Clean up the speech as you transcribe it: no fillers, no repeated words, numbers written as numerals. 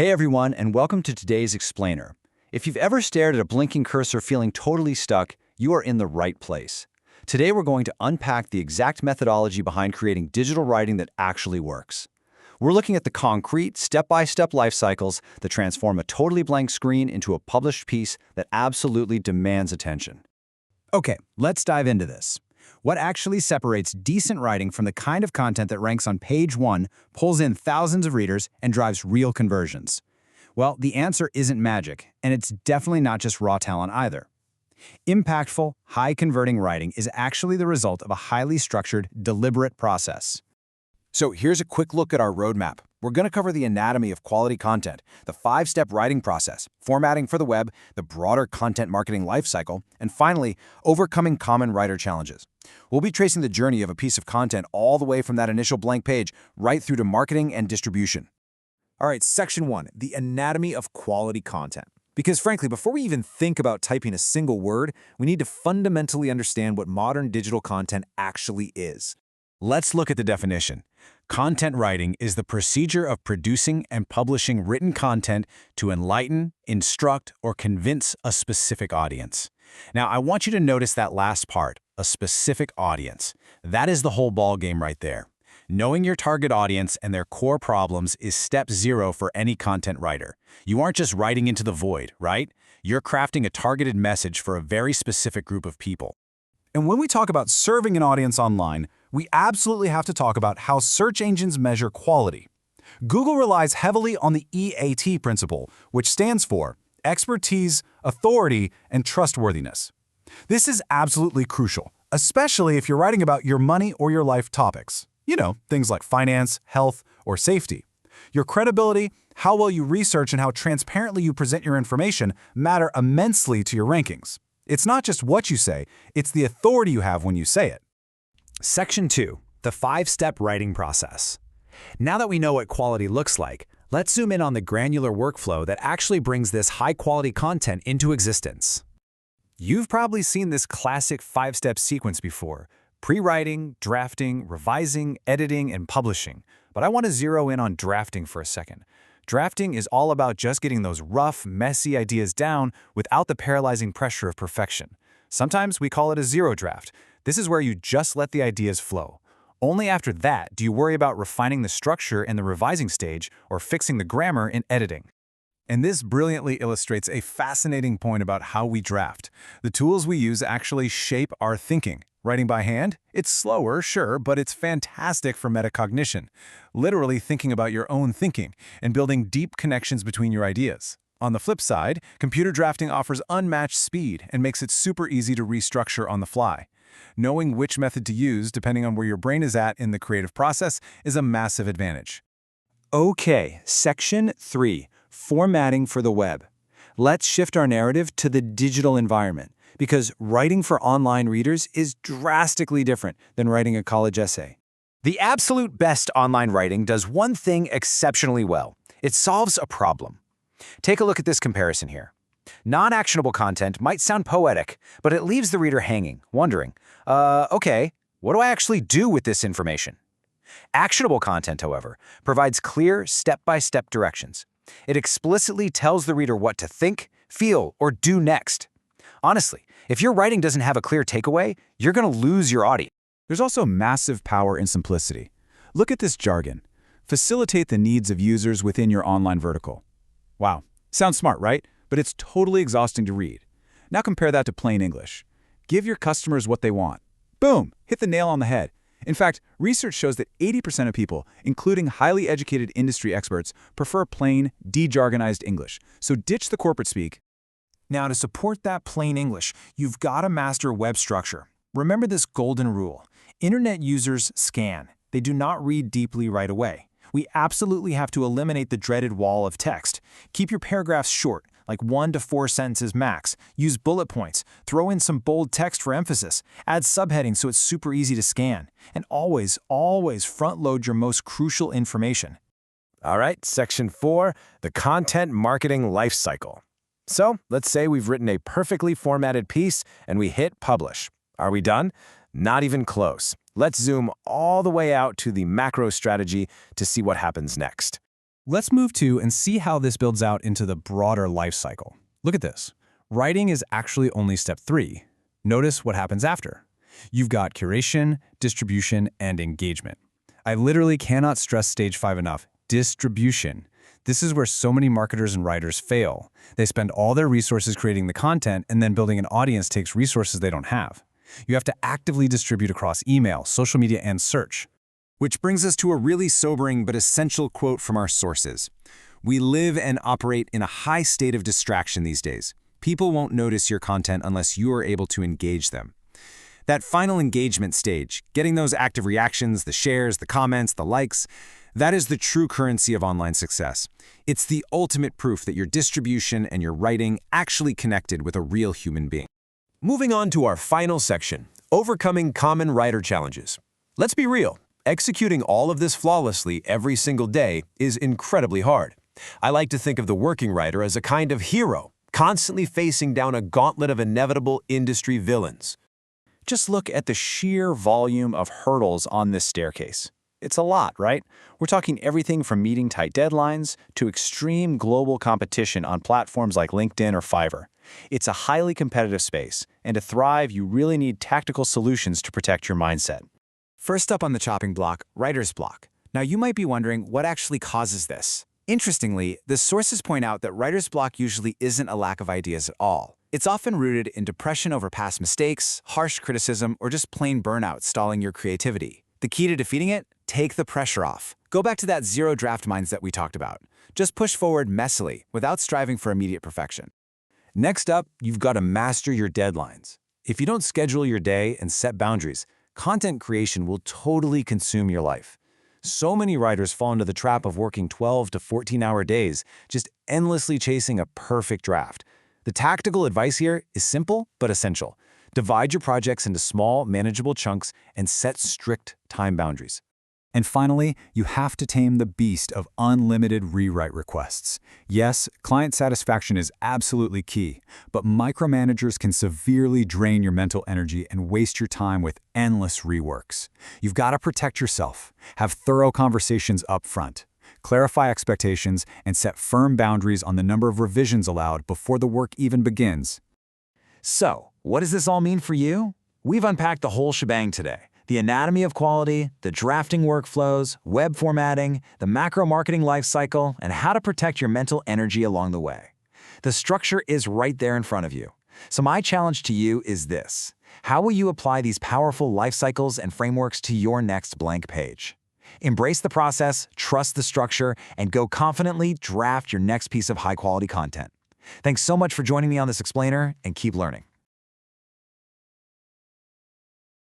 Hey everyone, and welcome to today's Explainer. If you've ever stared at a blinking cursor feeling totally stuck, you are in the right place. Today we're going to unpack the exact methodology behind creating digital writing that actually works. We're looking at the concrete, step-by-step life cycles that transform a totally blank screen into a published piece that absolutely demands attention. Okay, let's dive into this. What actually separates decent writing from the kind of content that ranks on page 1, pulls in thousands of readers, and drives real conversions? Well, the answer isn't magic, and it's definitely not just raw talent either. Impactful, high-converting writing is actually the result of a highly structured, deliberate process. So here's a quick look at our roadmap. We're going to cover the anatomy of quality content, the 5-step writing process, formatting for the web, the broader content marketing lifecycle, and finally, overcoming common writer challenges. We'll be tracing the journey of a piece of content all the way from that initial blank page right through to marketing and distribution. All right, section 1, the anatomy of quality content. Because frankly, before we even think about typing a single word, we need to fundamentally understand what modern digital content actually is. Let's look at the definition. Content writing is the procedure of producing and publishing written content to enlighten, instruct, or convince a specific audience. Now, I want you to notice that last part, a specific audience. That is the whole ballgame right there. Knowing your target audience and their core problems is step 0 for any content writer. You aren't just writing into the void, right? You're crafting a targeted message for a very specific group of people. And when we talk about serving an audience online, we absolutely have to talk about how search engines measure quality. Google relies heavily on the EAT principle, which stands for expertise, authority, and trustworthiness. This is absolutely crucial, especially if you're writing about your money or your life topics. You know, things like finance, health, or safety. Your credibility, how well you research, and how transparently you present your information matter immensely to your rankings. It's not just what you say, it's the authority you have when you say it. Section 2, the 5-step writing process. Now that we know what quality looks like, let's zoom in on the granular workflow that actually brings this high-quality content into existence. You've probably seen this classic 5-step sequence before: pre-writing, drafting, revising, editing, and publishing. But I want to zero in on drafting for a second. Drafting is all about just getting those rough, messy ideas down without the paralyzing pressure of perfection. Sometimes we call it a zero draft. This is where you just let the ideas flow. Only after that do you worry about refining the structure in the revising stage or fixing the grammar in editing. And this brilliantly illustrates a fascinating point about how we draft. The tools we use actually shape our thinking. Writing by hand? It's slower, sure, but it's fantastic for metacognition. Literally thinking about your own thinking and building deep connections between your ideas. On the flip side, computer drafting offers unmatched speed and makes it super easy to restructure on the fly. Knowing which method to use, depending on where your brain is at in the creative process, is a massive advantage. Okay, section 3, formatting for the web. Let's shift our narrative to the digital environment, because writing for online readers is drastically different than writing a college essay. The absolute best online writing does one thing exceptionally well. It solves a problem. Take a look at this comparison here. Non-actionable content might sound poetic, but it leaves the reader hanging, wondering, okay, what do I actually do with this information? Actionable content, however, provides clear, step-by-step directions. It explicitly tells the reader what to think, feel, or do next. Honestly, if your writing doesn't have a clear takeaway, you're going to lose your audience. There's also massive power in simplicity. Look at this jargon. Facilitate the needs of users within your online vertical. Wow, sounds smart, right? But it's totally exhausting to read. Now compare that to plain English. Give your customers what they want. Boom, hit the nail on the head. In fact, research shows that 80% of people, including highly educated industry experts, prefer plain, de-jargonized English. So ditch the corporate speak. Now, to support that plain English, you've got to master web structure. Remember this golden rule. Internet users scan. They do not read deeply right away. We absolutely have to eliminate the dreaded wall of text. Keep your paragraphs short, like 1 to 4 sentences max. Use bullet points. Throw in some bold text for emphasis. Add subheadings so it's super easy to scan. And always, always front-load your most crucial information. All right, section 4, the content marketing lifecycle. So let's say we've written a perfectly formatted piece and we hit publish. Are we done? Not even close. Let's zoom all the way out to the macro strategy to see what happens next. Let's move to and see how this builds out into the broader life cycle. Look at this. Writing is actually only step 3. Notice what happens after. You've got curation, distribution, and engagement. I literally cannot stress stage 5 enough. Distribution. This is where so many marketers and writers fail. They spend all their resources creating the content, and then building an audience takes resources they don't have. You have to actively distribute across email, social media, and search. Which brings us to a really sobering but essential quote from our sources. We live and operate in a high state of distraction these days. People won't notice your content unless you are able to engage them. That final engagement stage, getting those active reactions, the shares, the comments, the likes, that is the true currency of online success. It's the ultimate proof that your distribution and your writing actually connected with a real human being. Moving on to our final section, overcoming common writer challenges. Let's be real. Executing all of this flawlessly every single day is incredibly hard. I like to think of the working writer as a kind of hero, constantly facing down a gauntlet of inevitable industry villains. Just look at the sheer volume of hurdles on this staircase. It's a lot, right? We're talking everything from meeting tight deadlines to extreme global competition on platforms like LinkedIn or Fiverr. It's a highly competitive space, and to thrive, you really need tactical solutions to protect your mindset. First up on the chopping block, writer's block. Now you might be wondering what actually causes this. Interestingly, the sources point out that writer's block usually isn't a lack of ideas at all. It's often rooted in depression over past mistakes, harsh criticism, or just plain burnout stalling your creativity. The key to defeating it? Take the pressure off. Go back to that zero draft mindset we talked about. Just push forward messily, without striving for immediate perfection. Next up, you've got to master your deadlines. If you don't schedule your day and set boundaries, content creation will totally consume your life. So many writers fall into the trap of working 12 to 14-hour days, just endlessly chasing a perfect draft. The tactical advice here is simple but essential. Divide your projects into small, manageable chunks and set strict time boundaries. And finally, you have to tame the beast of unlimited rewrite requests. Yes, client satisfaction is absolutely key, but micromanagers can severely drain your mental energy and waste your time with endless reworks. You've got to protect yourself, have thorough conversations up front, clarify expectations, and set firm boundaries on the number of revisions allowed before the work even begins. So, what does this all mean for you? We've unpacked the whole shebang today. The anatomy of quality, the drafting workflows, web formatting, the macro marketing lifecycle, and how to protect your mental energy along the way. The structure is right there in front of you. So my challenge to you is this. How will you apply these powerful life cycles and frameworks to your next blank page? Embrace the process, trust the structure, and go confidently draft your next piece of high-quality content. Thanks so much for joining me on this explainer, and keep learning.